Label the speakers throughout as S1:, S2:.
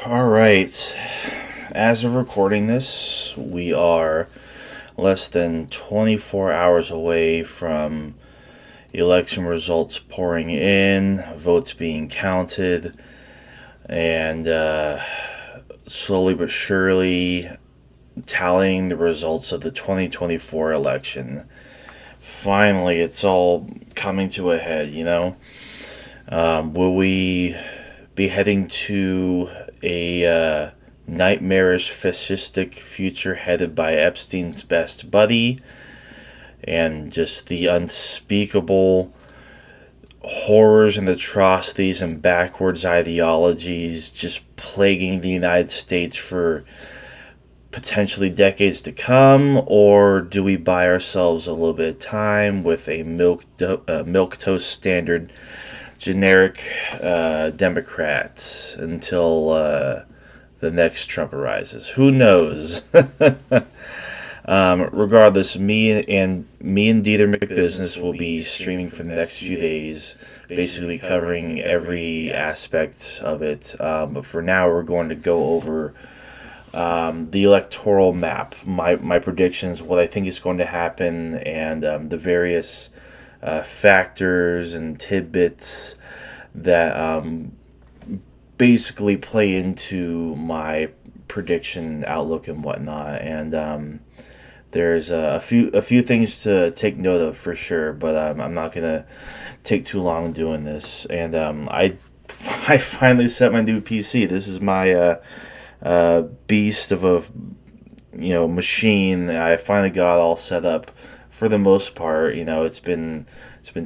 S1: All right. As of recording this, we are less than 24 hours away from election results pouring in, votes being counted, and slowly but surely tallying the results of the 2024 election. Finally, it's all coming to a head, you know? Will we be heading to a nightmarish fascistic future headed by Epstein's best buddy and just the unspeakable horrors and atrocities and backwards ideologies just plaguing the United States for potentially decades to come? Or do we buy ourselves a little bit of time with a milk toast standard generic Democrats until the next Trump arises? Who knows? Regardless, me and Dieter McBusiness will be streaming for the next few days, basically covering every aspect of it. But for now, we're going to go over the electoral map, my predictions, what I think is going to happen, and the various factors and tidbits that basically play into my prediction outlook and whatnot. And there's a few things to take note of for sure, but I'm not gonna take too long doing this. And I finally set my new PC. This is my beast of a machine. I finally got all set up for the most part. It's been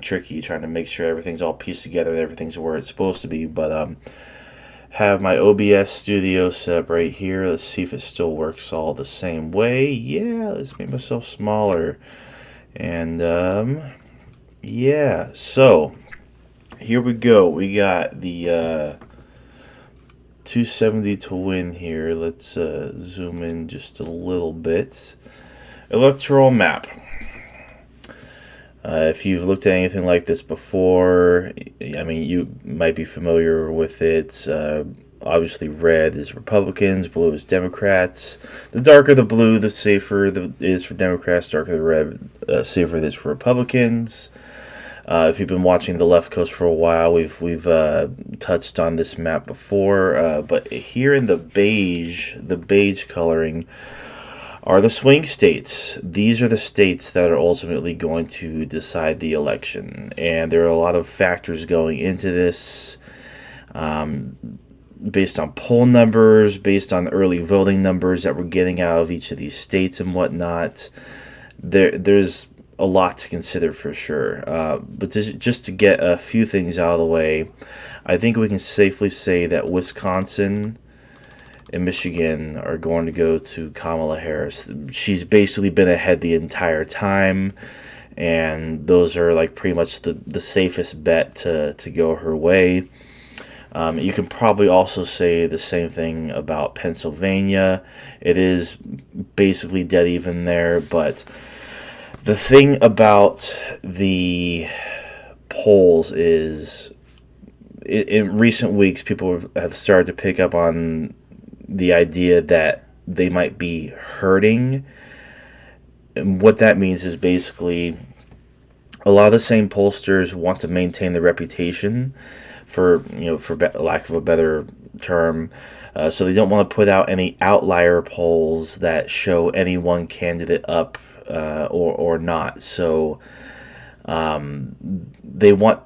S1: tricky trying to make sure everything's all pieced together and everything's where it's supposed to be. But have my OBS studio set up right here. Let's see if it still works all the same way. Yeah, let's make myself smaller. And yeah, so here we go. We got the 270 to win here. Let's zoom in just a little bit. Electoral map. If you've looked at anything like this before, I mean, you might be familiar with it. Obviously, red is Republicans, blue is Democrats. The darker the blue, the safer it is for Democrats. Darker the red, safer it is for Republicans. If you've been watching the left coast for a while, we've touched on this map before. But here in the beige coloring are the swing states. These are the states that are ultimately going to decide the election. And there are a lot of factors going into this, based on poll numbers, based on early voting numbers that we're getting out of each of these states and whatnot. There's a lot to consider for sure. But just to get a few things out of the way, I think we can safely say that Wisconsin and Michigan are going to go to Kamala Harris. She's basically been ahead the entire time, and those are like pretty much the safest bet to go her way. You can probably also say the same thing about Pennsylvania. It is basically dead even there, but the thing about the polls is in recent weeks, people have started to pick up on the idea that they might be hurting. And what that means is basically a lot of the same pollsters want to maintain their reputation, for lack of a better term. So they don't want to put out any outlier polls that show any one candidate up or not. So they want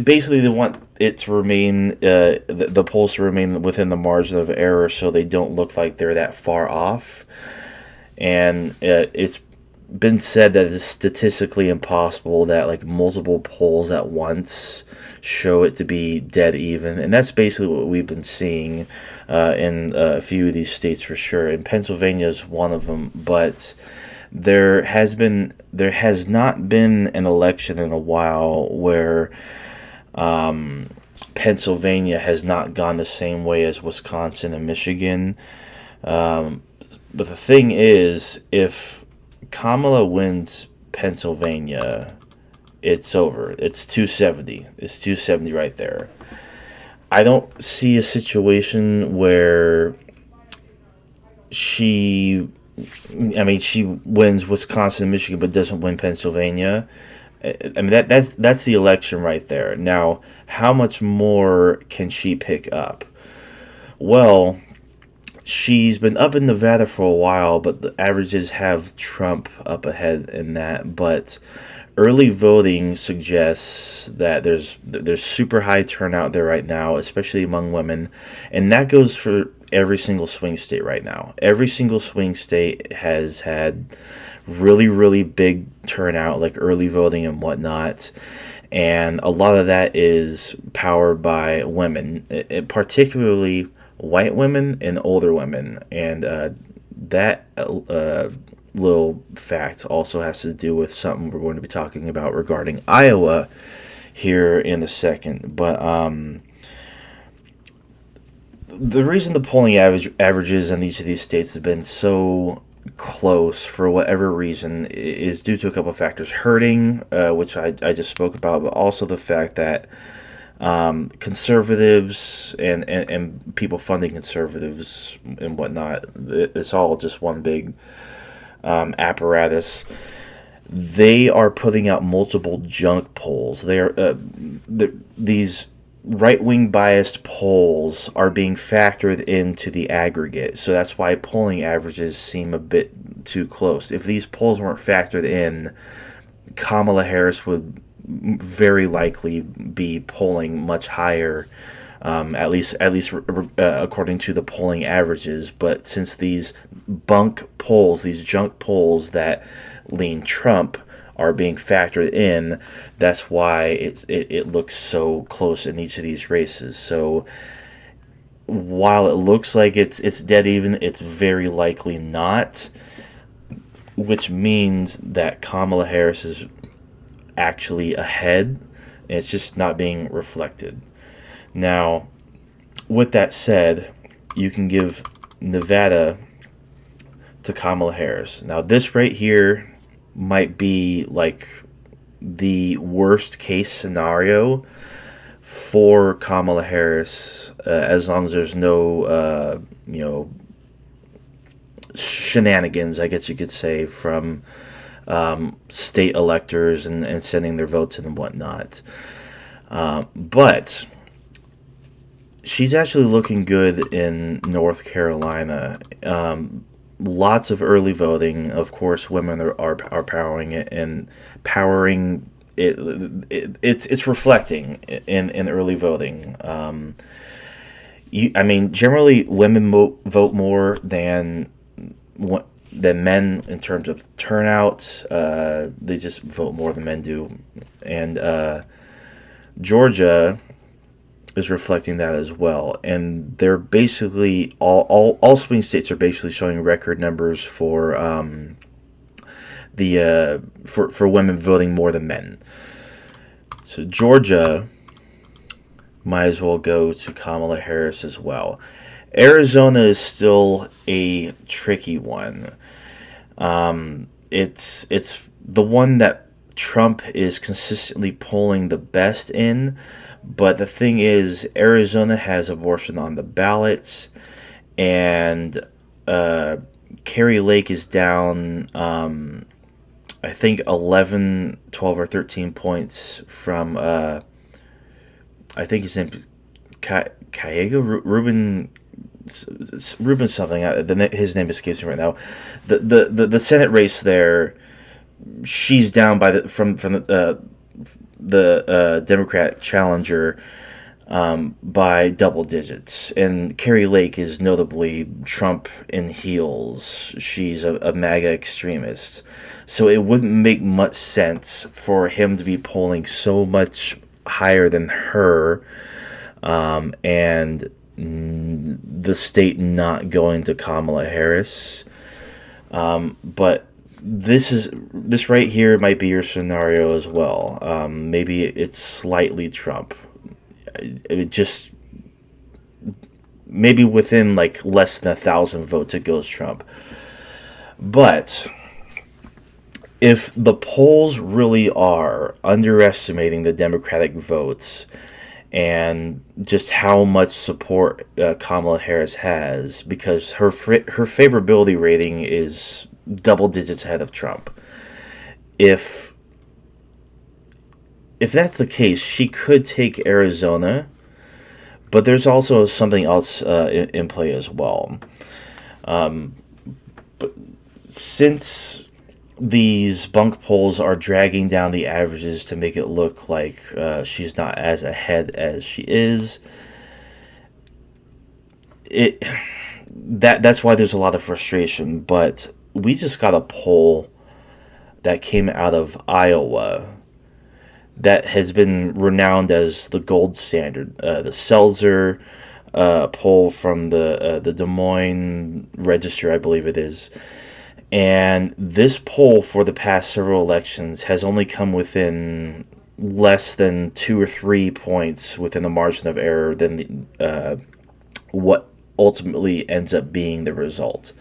S1: basically they want it to remain the polls to remain within the margin of error, so they don't look like they're that far off. And it's been said that it's statistically impossible that like multiple polls at once show it to be dead even, and that's basically what we've been seeing in a few of these states for sure. And Pennsylvania is one of them, but there has not been an election in a while where Pennsylvania has not gone the same way as Wisconsin and Michigan. But the thing is, if Kamala wins Pennsylvania, it's over. It's 270. It's 270 right there. I don't see a situation where she, I mean, she wins Wisconsin and Michigan, but doesn't win Pennsylvania. I mean, that's the election right there. Now, how much more can she pick up? Well, she's been up in Nevada for a while, but the averages have Trump up ahead in that. But early voting suggests that there's super high turnout there right now, especially among women, and that goes for every single swing state right now. Every single swing state has had really big turnout, like early voting and whatnot. And a lot of that is powered by women, particularly white women and older women. And that little fact also has to do with something we're going to be talking about regarding Iowa here in a second. But the reason the polling averages in each of these states have been so close for whatever reason is due to a couple of factors. Hurting, which I just spoke about, but also the fact that conservatives and people funding conservatives and whatnot, it's all just one big apparatus. They are putting out multiple junk polls. These right wing biased polls are being factored into the aggregate. So that's why polling averages seem a bit too close. If these polls weren't factored in, Kamala Harris would very likely be polling much higher, at least according to the polling averages. But since these these junk polls that lean Trump are being factored in, that's why it looks so close in each of these races. So while it looks like it's dead even, it's very likely not, which means that Kamala Harris is actually ahead, and it's just not being reflected. Now, with that said, you can give Nevada to Kamala Harris. Now, this right here might be like the worst case scenario for Kamala Harris, as long as there's no, shenanigans, I guess you could say, from state electors and sending their votes in and whatnot. But she's actually looking good in North Carolina. Lots of early voting. Of course, women are powering it, and powering it's reflecting in early voting. I mean, generally, women vote more than men in terms of turnout. They just vote more than men do, and Georgia is reflecting that as well. And they're basically all swing states are basically showing record numbers for for women voting more than men. So Georgia might as well go to Kamala Harris as well. Arizona is still a tricky one. It's the one that Trump is consistently polling the best in, but the thing is, Arizona has abortion on the ballots, and Kari Lake is down, I think 11, 12, or 13 points from, I think his name, Cayega, Ruben something. His name escapes me right now. The Senate race there, she's down by from the Democrat challenger by double digits, and Kari Lake is notably Trump in heels. She's a MAGA extremist, so it wouldn't make much sense for him to be polling so much higher than her, and the state not going to Kamala Harris. But this right here might be your scenario as well. Maybe it's slightly Trump. It just maybe within like less than 1,000 votes it goes Trump. But if the polls really are underestimating the Democratic votes, and just how much support Kamala Harris has, because her favorability rating is double digits ahead of Trump. If if that's the case, she could take Arizona, but there's also something else in play as well. Since these bunk polls are dragging down the averages to make it look like she's not as ahead as she is, it that's why there's a lot of frustration. But we just got a poll that came out of Iowa that has been renowned as the gold standard. The Seltzer poll from the Des Moines Register, I believe it is. And this poll for the past several elections has only come within less than 2 or 3 points within the margin of error than what ultimately ends up being the result.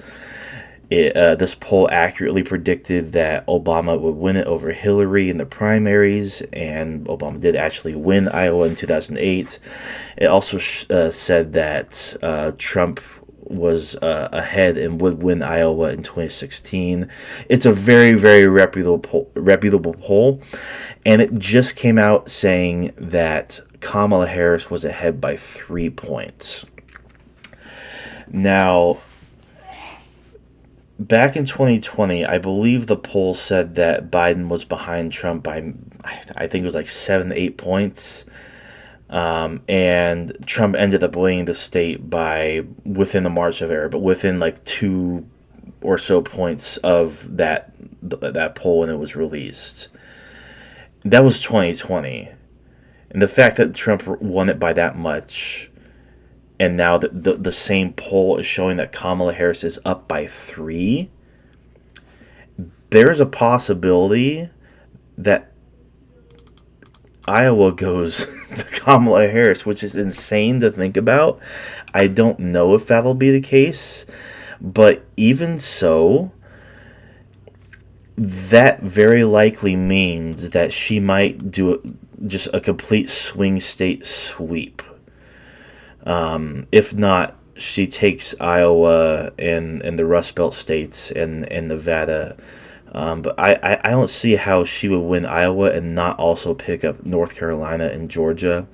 S1: This poll accurately predicted that Obama would win it over Hillary in the primaries, and Obama did actually win Iowa in 2008. It also said that Trump was ahead and would win Iowa in 2016. It's a very, very reputable poll, and it just came out saying that Kamala Harris was ahead by 3 points. Now, back in 2020, I believe the poll said that Biden was behind Trump by, I think it was like 7 to 8 points. And Trump ended up winning the state by within the margin of error, but within like 2 or so points of that poll when it was released. That was 2020. And the fact that Trump won it by that much, and now the same poll is showing that Kamala Harris is up by 3, there's a possibility that Iowa goes to Kamala Harris, which is insane to think about. I don't know if that'll be the case, but even so, that very likely means that she might do just a complete swing state sweep. If not, she takes Iowa and the Rust Belt states and Nevada. But I don't see how she would win Iowa and not also pick up North Carolina and Georgia,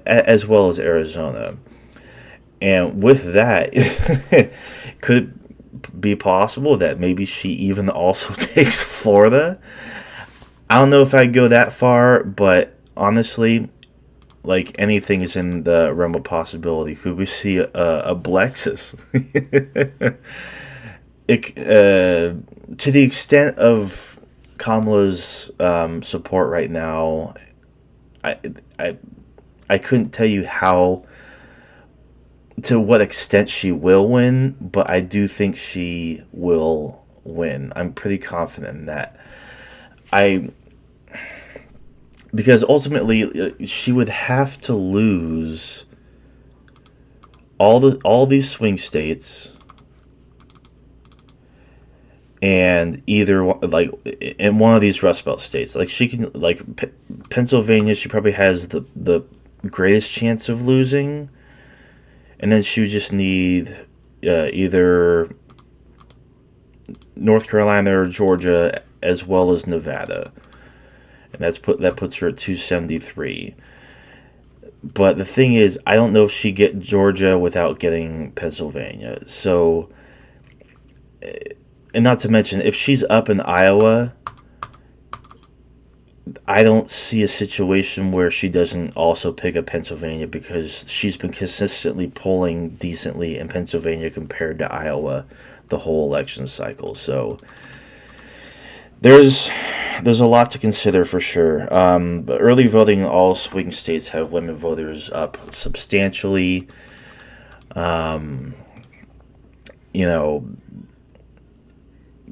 S1: as well as Arizona. And with that, it could be possible that maybe she even also takes Florida. I don't know if I'd go that far, but honestly, like, anything is in the realm of possibility. Could we see a Blexus? To the extent of Kamala's support right now, I, I I couldn't tell you how, to what extent she will win, but I do think she will win. I'm pretty confident in that. I Because ultimately she would have to lose all these swing states, and either like in one of these Rust Belt states, like she can, like Pennsylvania, she probably has the greatest chance of losing, and then she would just need either North Carolina or Georgia as well as Nevada, and that puts her at 273. But the thing is, I don't know if she get Georgia without getting Pennsylvania. So, and not to mention, if she's up in Iowa, I don't see a situation where she doesn't also pick up Pennsylvania, because she's been consistently polling decently in Pennsylvania compared to Iowa the whole election cycle. So there's a lot to consider for sure. But early voting in all swing states have women voters up substantially. You know,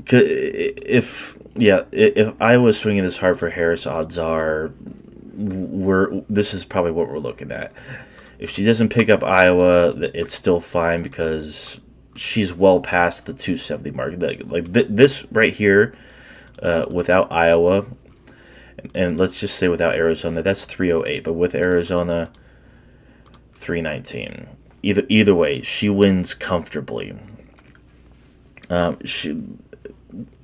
S1: if Iowa's swinging this hard for Harris, odds are this is probably what we're looking at. If she doesn't pick up Iowa, it's still fine, because she's well past the 270 mark. This right here, without Iowa, and let's just say without Arizona, that's 308. But with Arizona, 319. Either way, she wins comfortably. She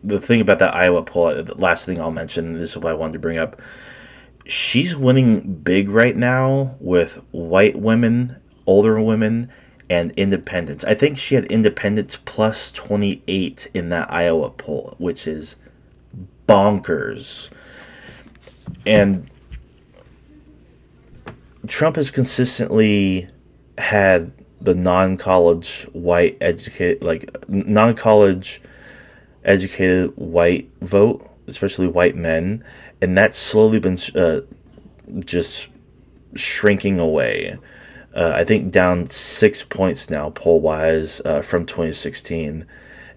S1: The thing about that Iowa poll, the last thing I'll mention, this is what I wanted to bring up. She's winning big right now with white women, older women, and independents. I think she had independents plus 28 in that Iowa poll, which is bonkers. And Trump has consistently had the non-college white educated, like non-college educated white vote, especially white men, and that's slowly been just shrinking away. I think down 6 points now, poll wise, from 2016.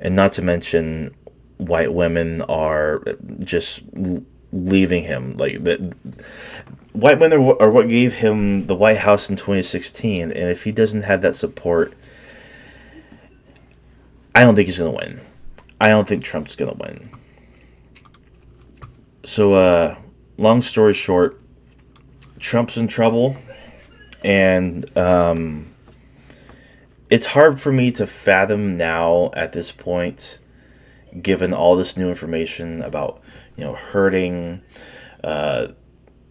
S1: And not to mention, white women are just leaving him. Like, white women are what gave him the White House in 2016. And if he doesn't have that support, I don't think he's going to win. I don't think Trump's going to win. So, long story short, Trump's in trouble. And it's hard for me to fathom now at this point, given all this new information about, hurting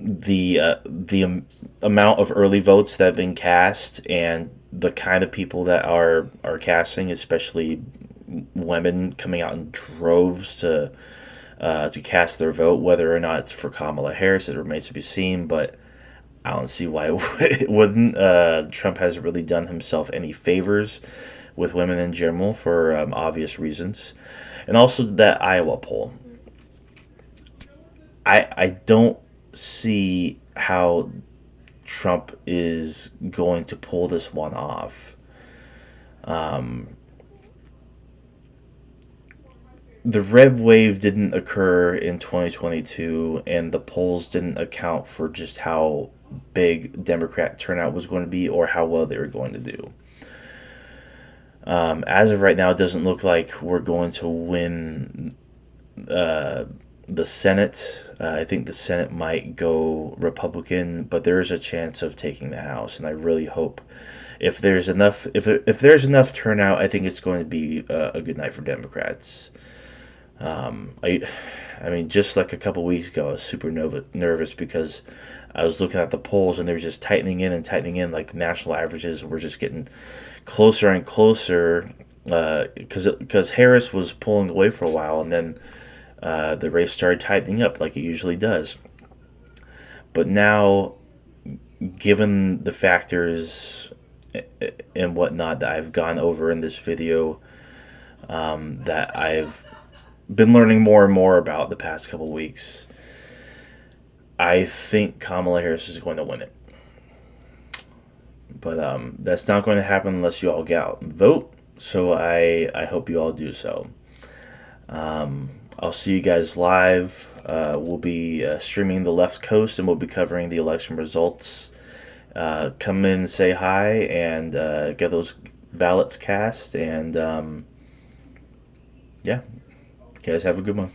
S1: the amount of early votes that have been cast and the kind of people that are casting, especially women coming out in droves to cast their vote. Whether or not it's for Kamala Harris, it remains to be seen, but I don't see why it wouldn't. Trump hasn't really done himself any favors with women in general for obvious reasons. And also that Iowa poll. I don't see how Trump is going to pull this one off. The red wave didn't occur in 2022, and the polls didn't account for just how big Democrat turnout was going to be or how well they were going to do. As of right now, it doesn't look like we're going to win the Senate. I think the Senate might go Republican, but there is a chance of taking the House, and I really hope if there's enough turnout, I think it's going to be a good night for Democrats. I mean, just like a couple weeks ago, I was super nervous because I was looking at the polls and they were just tightening in and tightening in. Like national averages were just getting closer and closer because Harris was pulling away for a while, and then the race started tightening up like it usually does. But now, given the factors and whatnot that I've gone over in this video, that I've been learning more and more about the past couple weeks, I think Kamala Harris is going to win it. But that's not going to happen unless you all get out and vote. So I hope you all do so. I'll see you guys live. We'll be streaming the left coast, and we'll be covering the election results. Come in, say hi, and get those ballots cast. And yeah, you guys have a good one.